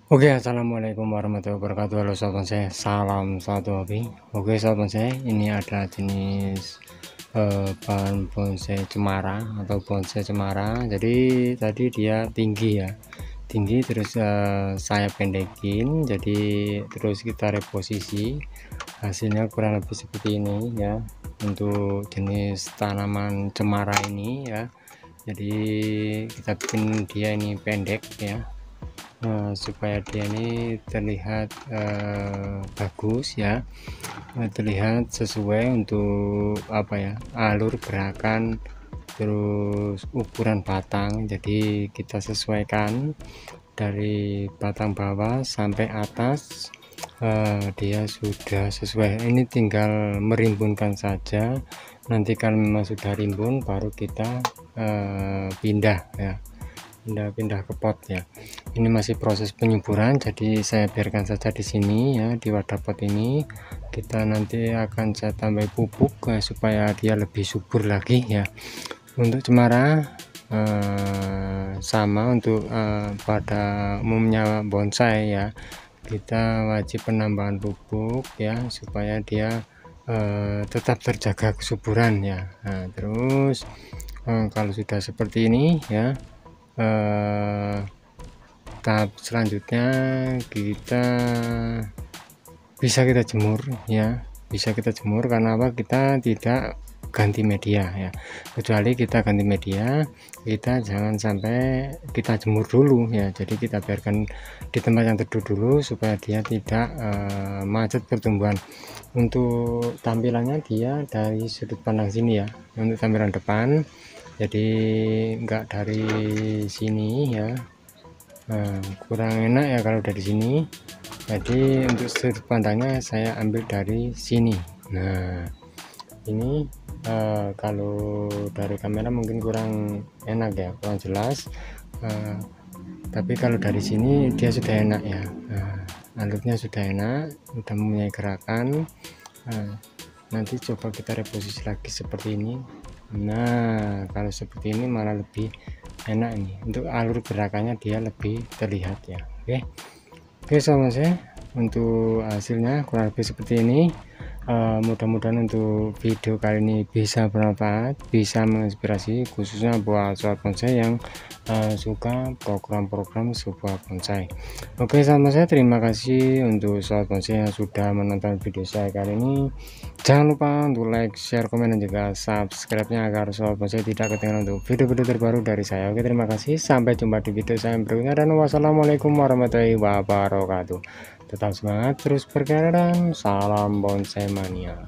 Oke, assalamualaikum warahmatullahi wabarakatuh. Halo sahabat bonsai, salam satu hobi. Oke sahabat bonsai, ini ada jenis bahan bonsai cemara atau bonsai cemara. Jadi tadi dia tinggi ya, tinggi terus saya pendekin, jadi terus kita reposisi. Hasilnya kurang lebih seperti ini ya, untuk jenis tanaman cemara ini ya. Jadi kita bikin dia ini pendek ya, supaya dia ini terlihat bagus ya, terlihat sesuai untuk apa ya, alur gerakan terus ukuran batang. Jadi kita sesuaikan dari batang bawah sampai atas, dia sudah sesuai. Ini tinggal merimbunkan saja, nanti kalau memang sudah rimbun baru kita pindah ya, pindah ke pot ya. Ini masih proses penyuburan, jadi saya biarkan saja di sini ya, di wadah pot ini. Kita nanti akan saya tambah pupuk supaya dia lebih subur lagi ya. Untuk cemara sama untuk pada umumnya bonsai ya, kita wajib penambahan pupuk ya, supaya dia tetap terjaga kesuburan ya. Nah, terus kalau sudah seperti ini ya, tahap selanjutnya kita bisa kita jemur ya, bisa kita jemur. Karena apa? Kita tidak ganti media ya, kecuali kita ganti media, kita jangan sampai kita jemur dulu ya. Jadi kita biarkan di tempat yang teduh dulu supaya dia tidak macet pertumbuhan. Untuk tampilannya dia dari sudut pandang sini ya, untuk tampilan depan, jadi enggak dari sini ya. Kurang enak ya kalau dari sini. Jadi untuk sudut pandangnya saya ambil dari sini. Nah ini kalau dari kamera mungkin kurang enak ya, kurang jelas, tapi kalau dari sini dia sudah enak ya. Alurnya sudah enak, sudah mempunyai gerakan. Nanti coba kita reposisi lagi seperti ini. Nah kalau seperti ini malah lebih enak nih, untuk alur gerakannya dia lebih terlihat ya. Oke sama saya, untuk hasilnya kurang lebih seperti ini. Mudah-mudahan untuk video kali ini bisa bermanfaat, bisa menginspirasi, khususnya buat sobat bonsai yang suka program-program sebuah bonsai. Oke sama saya, terima kasih untuk sobat bonsai yang sudah menonton video saya kali ini. Jangan lupa untuk like, share, komen, dan juga subscribe-nya agar sobat bonsai tidak ketinggalan untuk video-video terbaru dari saya. Oke terima kasih, sampai jumpa di video saya berikutnya, dan wassalamualaikum warahmatullahi wabarakatuh. Tetap semangat, terus berkarya, dan salam bonsai mania.